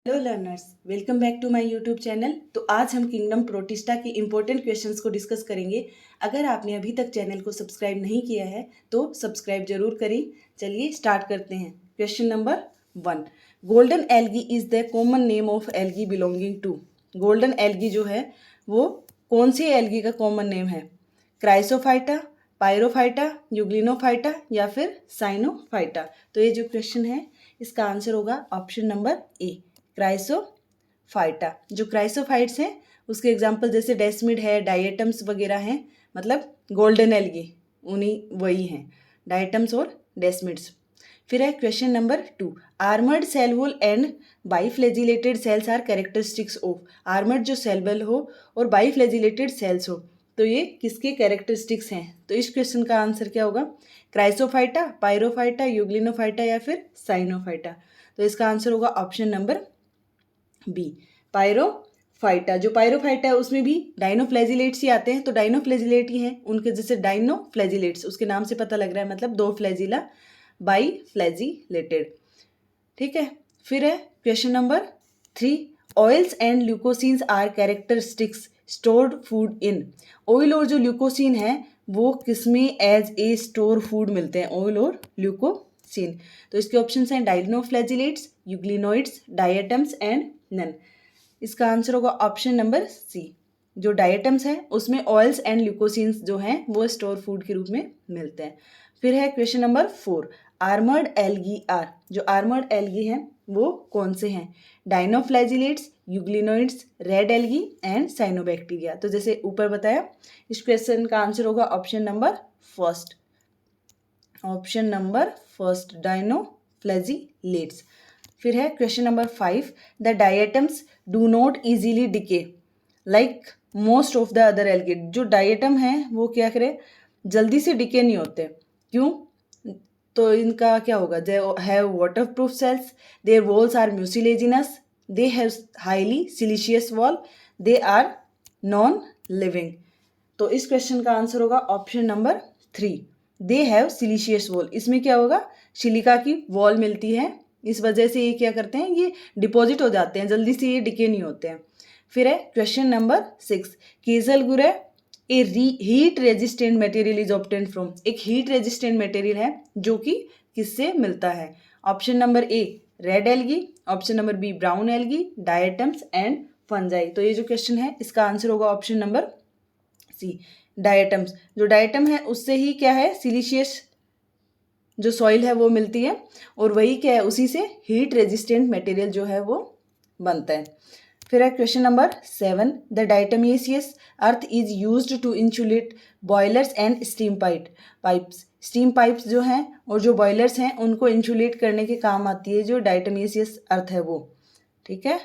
Hello learners, welcome back to my YouTube channel. तो आज हम किंगडम प्रोटिस्टा के इम्पोर्टेंट क्वेश्चंस को डिस्कस करेंगे। अगर आपने अभी तक चैनल को सब्सक्राइब नहीं किया है तो सब्सक्राइब जरूर करें। चलिए स्टार्ट करते हैं। Question number 1, golden algae is the common name of algae belonging to. Golden algae जो है वो कौन सी एल्गी का कॉमन नेम है? क्राइसोफाइटा, पायरोफाइटा, यूग्लिनोफाइटा या फिर साइनोफाइटा। तो ये जो क्वेश्चन है इसका आंसर होगा ऑप्शन नंबर ए, क्राइसोफाइटा। जो क्राइसोफाइट्स हैं उसके एग्जाम्पल जैसे डेस्मिड है, डायटम्स वगैरह हैं, मतलब गोल्डन एल्गी उन्हीं वही हैं, डायटम्स और डेस्मिड्स। फिर है question number 2, armoured cell wall and biflagellated cells are characteristics of. Armoured जो सेल वॉल हो और बाईफ्लैजिलेटेड सेल्स हो तो ये किसके कैरेक्टरिस्टिक्स हैं? तो इस क्वेश्चन का आंसर क्या होगा? क्राइसोफाइटा, पायरोफाइटा, यूग्लिनोफाइटा या फिर साइनोफाइटा। तो इसका आंसर होगा ऑप्शन नंबर बी, पायरोफाइटा। जो पायरोफाइटा है उसमें भी डाइनोफ्लैजिलेट्स ही आते हैं, तो डाइनोफ्लैजिलेट ही हैं उनके, जैसे डाइनोफ्लैजिलेट्स उसके नाम से पता लग रहा है, मतलब दो फ्लैजिला, बाई फ्लैजिलेटेड। ठीक है। फिर है question number 3, oils and leucosins are characteristics stored food in. Oil और जो ल्यूकोसिन है वो किसमें एज ए स्टोर फूड मिलते हैं? ऑयल और ल्यूकोसिन। तो इसके ऑप्शन हैं dinoflagellates, euglenoids, diatoms and none. इसका आंसर होगा ऑप्शन नंबर सी। जो डायटम्स है उसमें ऑयल्स एंड ल्यूकोसिन्स जो हैं वो स्टोर फूड के रूप में मिलते हैं। फिर है question number 4, armoured algae are. जो आर्मर्ड एल्गी हैं वो कौन से हैं? Dinoflagellates, euglenoids, red algae and cyanobacteria. तो जैसे ऊपर बताया, इस क्वेश्चन का आंसर होगा option number first, option number first, dinoflagellates. फिर है question number 5, the diatoms do not easily decay like most of the other algae. जो डायटम है वो क्या करे, जल्दी से डिके नहीं होते, क्यों? तो इनका क्या होगा? They have water proof cells, their walls are mucilaginous, they have highly siliceous wall, they are non living. तो इस क्वेश्चन का आंसर होगा option number 3, they have siliceous wall. इसमें क्या होगा? सिलिका की वॉल मिलती है, इस वजह से ये क्या करते हैं, ये डिपॉजिट हो जाते हैं, जल्दी से ये डिके नहीं होते हैं। फिर है question number 6, kieselguhr a heat resistant material is obtain from. एक हीट रेजिस्टेंट मटेरियल है जो कि किससे मिलता है? Option number A, red algae, option number B, brown algae, diatoms and fungi. तो ये जो क्वेश्चन है इसका आंसर होगा ऑप्शन नंबर सी, डायटम्स। जो डायटम है उससे ही क्या है, सिलिशियस जो सॉइल है वो मिलती है, और वही क्या है, उसी से हीट रेजिस्टेंट मटेरियल जो है वो बनता है। फिर है question number 7, the diatomaceous earth is used to insulate boilers and steam pipes. Steam pipes जो हैं और जो बॉयलर्स हैं उनको इंसुलेट करने के काम आती है जो डायटमियस अर्थ है वो। ठीक है।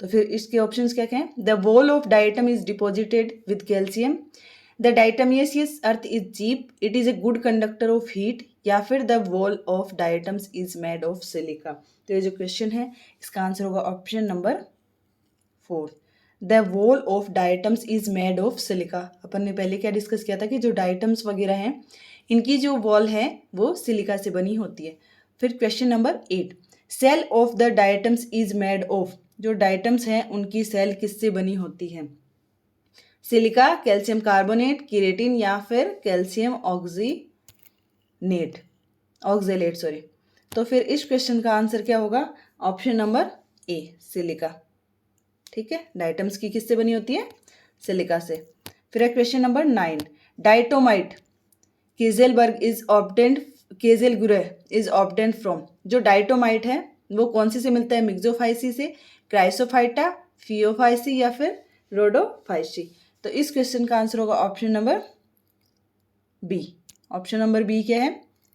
तो फिर इसके ऑप्शंस क्या क्या हैं? The wall of diatom is deposited with calcium, the diatomaceous earth is cheap, it is a good conductor of heat, या फिर the wall of diatoms is made of silica. तो ये जो क्वेश्चन है इसका आंसर होगा option number 4, the wall of diatoms is made of silica. अपन ने पहले क्या डिस्कस किया था कि जो डायटम्स वगैरह हैं इनकी जो वॉल है वो सिलिका से बनी होती है। फिर question number 8, cell of the diatoms is made of. जो डायटम्स हैं उनकी सेल किससे बनी होती है? सिलिका, कैल्शियम कार्बोनेट, केरेटिन या फिर कैल्शियम ऑक्जेलेट सॉरी। तो फिर इस क्वेश्चन का आंसर क्या होगा? ऑप्शन नंबर ए, सिलिका। ठीक है। डायटम्स की किससे बनी होती है? सिलिका से। फिर है question number 9, diatomite kieselguhr is obtained, kieselguhr is obtained from. जो डायटोमाइट है वो कौन से मिलता है? मिक्सोफाइसी से, क्राइसोफाइटा, फियोफाइसी या फिर रोडोफाइसी। तो इस क्वेश्चन का आंसर होगा option number B. Option number B क्या है?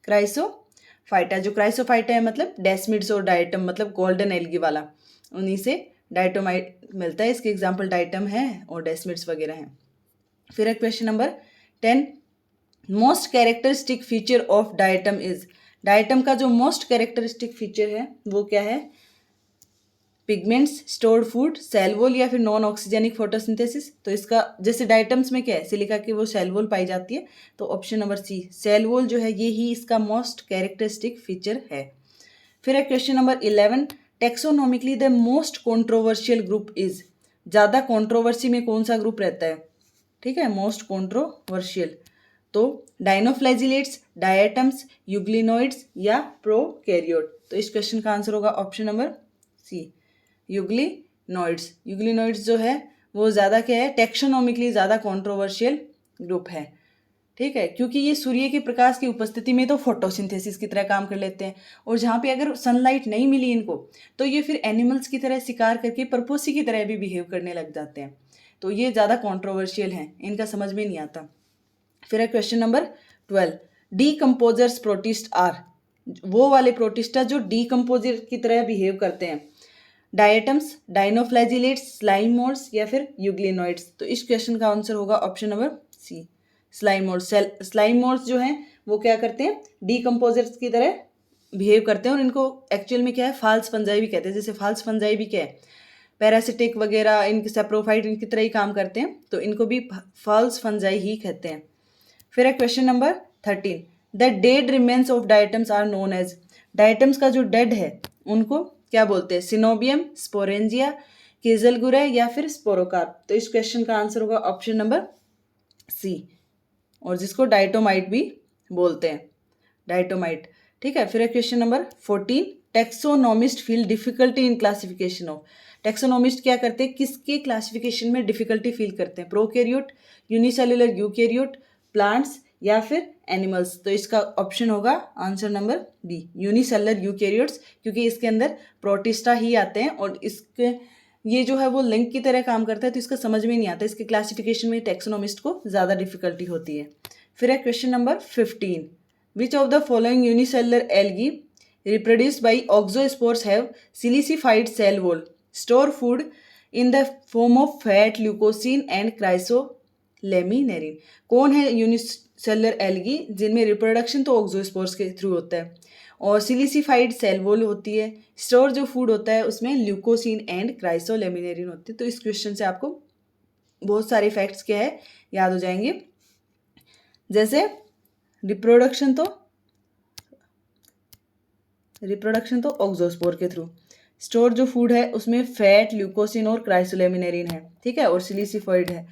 क्राइसोफाइटा। जो क्राइसोफाइटा है मतलब डेस्मिड्स और डायटम, मतलब गोल्डन एल्गी वाला, उन्हीं से डायटोमाइट मिलता है। इसके एग्जाम्पल डायटम है और डेस्मिड्स वगैरह हैं। फिर है question number 10, most characteristic feature of diatom is. Diatom का जो मोस्ट कैरेक्टरिस्टिक फीचर है वो क्या है? Pigments, stored food, cell wall या फिर नॉन ऑक्सीजेनिक फोटोसिंथेसिस। तो इसका जैसे डायटम्स में क्या है, सिलिका की वो सेल वॉल पाई जाती है, तो option number C, cell wall जो है ये ही इसका मोस्ट कैरेक्टरिस्टिक फीचर है। फिर है question number 11, taxonomically the most controversial group is, ज़्यादा कंट्रोवर्सी में कौन सा ग्रुप रहता है, ठीक है, मोस्ट कंट्रोवर्शियल, तो डाइनोफ्लैजिलेट्स, डायटम्स, यूग्लिनोइड्स या प्रोकैरियोट। तो इस क्वेश्चन का आंसर होगा option number C, euglenoids. Euglenoids जो है वो ज़्यादा क्या है, टेक्सोनॉमिकली ज़्यादा कंट्रोवर्शियल ग्रुप है, ठीक है, क्योंकि ये सूर्य के प्रकाश की उपस्थिति में तो फोटोसिंथेसिस की तरह काम कर लेते हैं, और जहाँ पे अगर सनलाइट नहीं मिली इनको तो ये फिर एनिमल्स की तरह शिकार करके परपोसी की तरह भी बिहेव करने लग जाते हैं। तो ये ज़्यादा कंट्रोवर्शियल हैं, इनका समझ में नहीं आता। फिर है question number 12, decomposers protist are, वो वाले प्रोटिस्टा जो डीकम्पोजर की तरह बिहेव करते हैं, डायटम्स, डाइनोफ्लैजिलेट्स, स्लाइम मोड्स या फिर यूग्लिनोइड्स। तो इस क्वेश्चन का आंसर होगा option number C, slime moulds. Slime moulds जो हैं वो क्या करते हैं, डीकम्पोजर्स की तरह बिहेव करते हैं, और इनको एक्चुअल में क्या है, फाल्स फंजाई भी कहते हैं। जैसे फाल्स फंजाई भी क्या है, पैरासिटिक वगैरह, इनके सेप्रोफाइट इनकी तरह ही काम करते हैं, तो इनको भी फाल्स फंजाई ही कहते हैं। फिर है question number 13, the dead remains of diatoms are known as, diatoms का जो डेड है उनको क्या बोलते हैं, सिनोबियम, स्पोरेंजिया, केजलगुरा या फिर स्पोरोकार्प। तो इस क्वेश्चन का आंसर होगा ऑप्शन नंबर सी, और जिसको डाइटोमाइट भी बोलते हैं, डाइटोमाइट, ठीक है। फिर है question number 14, taxonomist feel difficulty in classification of, taxonomist क्या करते हैं, किसके क्लासिफिकेशन में डिफिकल्टी फील करते हैं, प्रोकैरियोट, यूनिसेलुलर यूकैरियोट, प्लांट्स या फिर एनिमल्स। तो इसका ऑप्शन होगा answer number B, unicellular eukaryotes, क्योंकि इसके अंदर प्रोटिस्टा ही आते हैं, और इसके ये जो है वो लिंक की तरह काम करता है, तो इसका समझ में नहीं आता, इसके क्लासिफिकेशन में टेक्सोनोमिस्ट को ज़्यादा डिफिकल्टी होती है। फिर है question number 15, which of the following unicellular algae reproduced by oxospores have silicified cell wall, store food in the form of fat, leucocene and chrysolaminarin। कौन है यूनिसेलुलर एल्गी जिनमें रिप्रोडक्शन तो ऑक्सोस्पोर्स के थ्रू होता है, और सिलिसिफाइड सेल वॉल होती है, स्टोर जो फूड होता है उसमें ल्यूकोसिन एंड क्राइसोलेमिनेरिन होती है। तो इस क्वेश्चन से आपको बहुत सारे फैक्ट्स क्या है याद हो जाएंगे, जैसे रिप्रोडक्शन तो ऑक्सोस्पोर के थ्रू, स्टोर जो फूड है उसमें फैट, ल्यूकोसिन और क्राइसोलेमिनेरिन है, ठीक है, और सिलिसिफाइड है,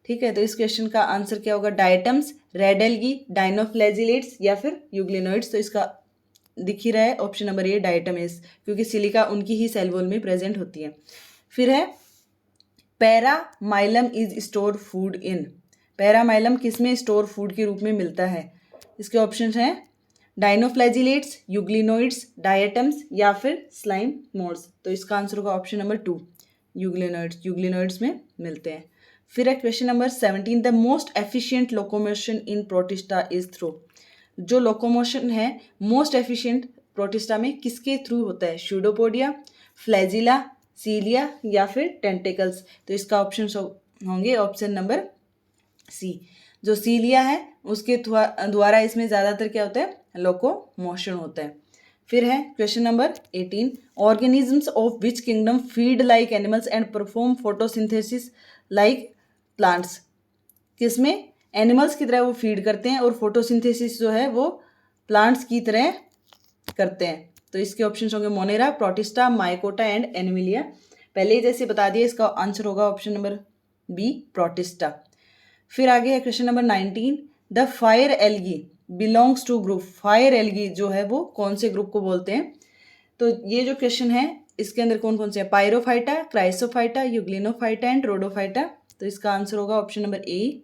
ठीक है। तो इस क्वेश्चन का आंसर क्या होगा, डायटम्स, रेड एल्गी, डाइनोफ्लैजिलेट्स या फिर यूग्लिनोइड्स। तो इसका दिख ही रहा है ऑप्शन नंबर ए, डायटमेस, क्योंकि सिलिका उनकी ही सेल वॉल में प्रेजेंट होती है। फिर है पैरामाइलम इज स्टोर फूड इन, पैरामाइलम किसमें स्टोर फूड के रूप में मिलता है, इसके ऑप्शन हैं डाइनोफ्लैजिलेट्स, यूग्लिनोइड्स, डायटम्स या फिर स्लाइम मोड्स। तो इसका आंसर होगा ऑप्शन नंबर 2, यूग्लिनोइड्स, यूग्लिनोइड्स में मिलते हैं। फिर है question number 17, the most efficient locomotion in protista is through, जो लोकोमोशन है मोस्ट एफिशिएंट प्रोटिस्टा में किसके थ्रू होता है, स्यूडोपोडिया, फ्लैजिला, सीलिया या फिर टेंटिकल्स। तो इसका ऑप्शन होंगे ऑप्शन नंबर सी, जो सीलिया है उसके द्वारा इसमें ज़्यादातर क्या होता है, लोकोमोशन होता है। फिर है question number 18, organisms of which kingdom feed like animals and perform photosynthesis like plants, किसमें एनिमल्स की तरह वो फीड करते हैं और फोटोसिंथेसिस जो है वो प्लांट्स की तरह करते हैं। तो इसके ऑप्शन होंगे Monera, protista, mycota and Animalia. पहले ही जैसे बता दिया, इसका आंसर होगा ऑप्शन नंबर बी, प्रोटिस्टा। फिर आगे है question number 19, the fire algae belongs to group, fire algae जो है वो कौन से ग्रुप को बोलते हैं। तो ये जो क्वेश्चन है इसके अंदर कौन कौन से हैं, पायरोफाइटा, क्राइसोफाइटा, यूग्लिनोफाइटा एंड रोडोफाइटा। तो इसका आंसर होगा ऑप्शन नंबर ए,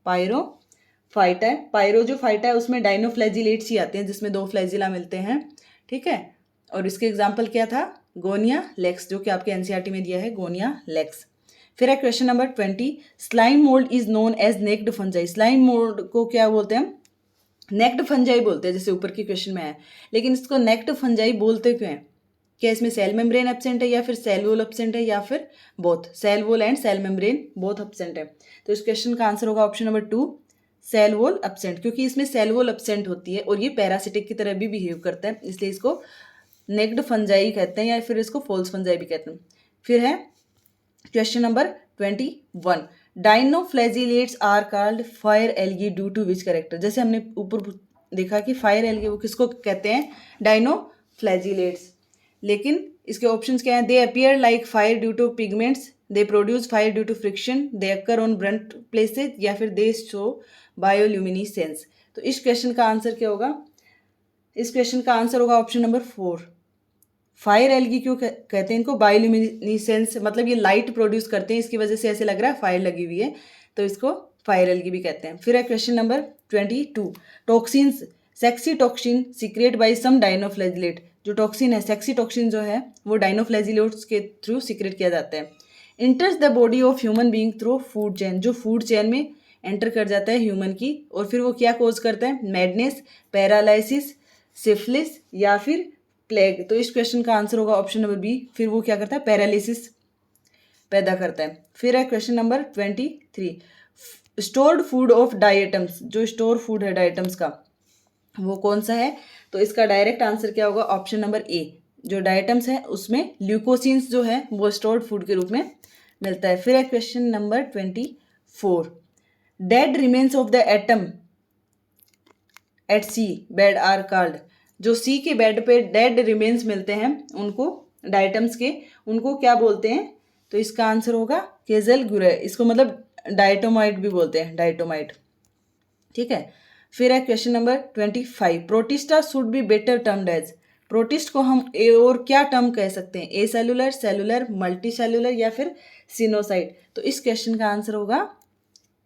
पायरोफाइटा। पायरो जो फाइटा है उसमें डाइनोफ्लैजिलेट्स ही आते हैं, जिसमें 2 फ्लैजिला मिलते हैं, ठीक है, और इसके एग्जाम्पल क्या था, गोनिया लेक्स, जो कि आपके एनसीईआरटी में दिया है, गोनिया लेक्स। फिर है question number 20, slime mould is known as naked fungi, slime mould को क्या बोलते हैं, नेक्ड फंजाई बोलते हैं, जैसे ऊपर के क्वेश्चन में है, लेकिन इसको नेक्ड फंजाई बोलते क्यों हैं, क्या इसमें सेल मेम्ब्रेन एब्सेंट है या फिर सेल वॉल एब्सेंट है या फिर both, cell wall and cell membrane both absent है। तो इस क्वेश्चन का आंसर होगा option number 2, cell wall absent, क्योंकि इसमें सेल वॉल एब्सेंट होती है और ये पैरासिटिक की तरह भी बिहेव करता है, इसलिए इसको नेक्ड फंजाई कहते हैं या फिर इसको फॉल्स फंजाई भी कहते हैं। फिर है question number 21, dinoflagellates are called fire algae due to which character, जैसे हमने ऊपर देखा कि फायर एल्गी वो किसको कहते हैं, डाइनोफ्लैजिलेट्स, लेकिन इसके ऑप्शंस क्या हैं? They appear like fire due to pigments, they produce fire due to friction, they occur on burnt places, या फिर दे शो बायोल्यूमिनिसेंस। तो इस क्वेश्चन का आंसर क्या होगा? इस क्वेश्चन का आंसर होगा ऑप्शन नंबर 4। फायर एल्गी क्यों कहते हैं इनको? बायोल्यूमिनिसेंस, मतलब ये लाइट प्रोड्यूस करते हैं, इसकी वजह से ऐसे लग रहा है फायर लगी हुई है, तो इसको फायर एल्गी भी कहते हैं। फिर है question number 22, toxins saxitoxin secrete by some dinoflagellate. जो टॉक्सिन है, सेक्सी टॉक्सिन जो है वो डाइनोफ्लैजिलेट्स के थ्रू सीक्रेट किया जाता है। इंटर्स the body of human being through food chain, जो फूड चेन में एंटर कर जाता है ह्यूमन की, और फिर वो क्या कोज करता है? मैडनेस, पैरालिसिस, सिफिलिस, या फिर प्लेग। तो इस क्वेश्चन का आंसर होगा ऑप्शन नंबर बी, फिर वो क्या करता है? पैरालिसिस पैदा करता है। फिर है question number 23, stored food of diatoms, जो स्टोर फूड है डाइटम्स का वो कौन सा है? तो इसका डायरेक्ट आंसर क्या होगा? ऑप्शन नंबर ए, जो डाइटम्स है उसमें ल्यूकोसिन्स जो है वो स्टोर्ड फूड के रूप में मिलता है। फिर है question number 24, dead remains of the atom at sea bed are called. जो सी के बेड पे डेड रिमेन्स मिलते हैं उनको, डाइटम्स के, उनको क्या बोलते हैं? तो इसका आंसर होगा केजल गुरे, इसको मतलब डाइटोमाइट भी बोलते हैं, डाइटोमाइट। ठीक है। फिर है question number 25, protista should be better termed as. Protist को हम ए और क्या टर्म कह सकते हैं? Acellular, cellular, multicellular, या फिर सिनोसाइट। तो इस क्वेश्चन का आंसर होगा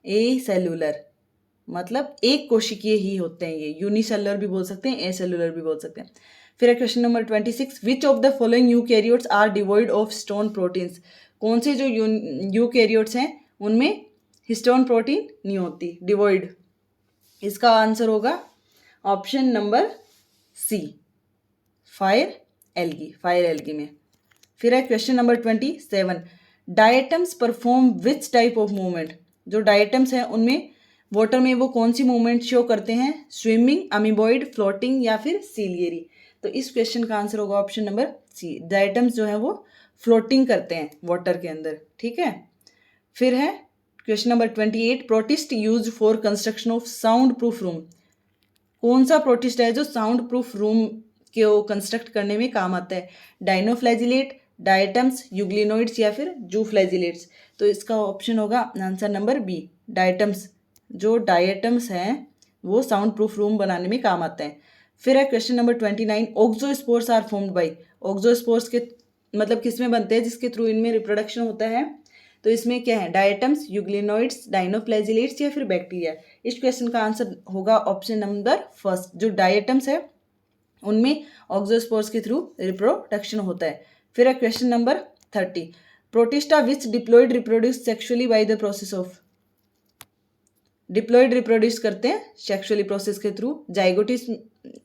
ए सेलुलर, मतलब एक कोशिकीय ही होते हैं ये, यूनिसेलुलर भी बोल सकते हैं, ए सेलुलर भी बोल सकते हैं। फिर है question number 26, which of the following eukaryotes are devoid of histone proteins. कौन से जो यूकैरियोट्स हैं उनमें हिस्टोन प्रोटीन नहीं होती, डिवॉइड। इसका आंसर होगा option number C, fire algae, fire algae में। फिर है question number 27, diatoms perform which type of movement. जो डायटम्स हैं उनमें वाटर में वो कौन सी मूवमेंट शो करते हैं? स्विमिंग, अमीबॉइड, फ्लोटिंग, या फिर सीलियरी। तो इस क्वेश्चन का आंसर होगा ऑप्शन नंबर सी, डायटम्स जो है वो फ्लोटिंग करते हैं वाटर के अंदर। ठीक है। फिर है question number 28, protist use for construction of sound proof room. कौन सा प्रोटिस्ट है जो साउंड प्रूफ रूम को कंस्ट्रक्ट करने में काम आता है? डाइनोफ्लैजिलेट, डायटम्स, यूग्लिनोइड्स, या फिर जूफ्लैजिलेट्स। तो इसका ऑप्शन होगा आंसर नंबर बी, डायटम्स। जो डायटम्स हैं वो साउंड प्रूफ रूम बनाने में काम आते हैं। फिर है question number 29, auxospores are formed by. Auxospores के मतलब किस में बनते हैं? जिसके थ्रू इनमें रिप्रोडक्शन होता है। तो इसमें क्या है? डायटम्स, यूग्लिनोइड्स, डाइनोफ्लैजिलेट्स, या फिर बैक्टीरिया। इस क्वेश्चन का आंसर होगा ऑप्शन नंबर फर्स्ट, जो डायटम्स है उनमें ऑक्सोस्पोर्स के थ्रू रिप्रोडक्शन होता है। फिर है question number 30, protista which diploid reproduce sexually by the process of. Diploid reproduce करते हैं सेक्सुअली प्रोसेस के थ्रू। जाइगोटिस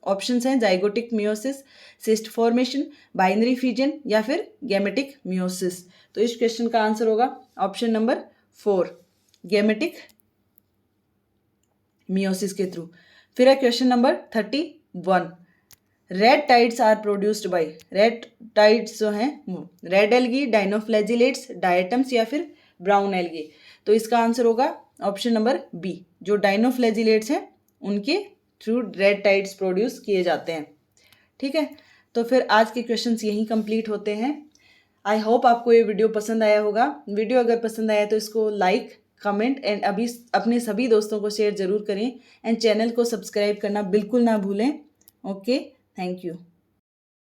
ऑप्शंस हैं, zygotic meiosis, cyst formation, binary fusion, या फिर गैमेटिक मियोसिस। तो इस क्वेश्चन का आंसर होगा ऑप्शन नंबर 4, गैमेटिक मियोसिस के थ्रू। फिर है question number 31, red tides are produced by. Red tides जो हैं रेड एल्गी, डाइनोफ्लैजिलेट्स, डायटम्स, या फिर ब्राउन एल्गी। तो इसका आंसर होगा ऑप्शन नंबर बी, जो डाइनोफ्लैजिलेट्स हैं उनके थ्रू रेड टाइड्स प्रोड्यूस किए जाते हैं। ठीक है। तो फिर आज के क्वेश्चंस यहीं कंप्लीट होते हैं। आई होप आपको ये वीडियो पसंद आया होगा। वीडियो अगर पसंद आया तो इसको लाइक, कमेंट एंड अभी अपने सभी दोस्तों को शेयर ज़रूर करें, एंड चैनल को सब्सक्राइब करना बिल्कुल ना भूलें। Okay, thank you.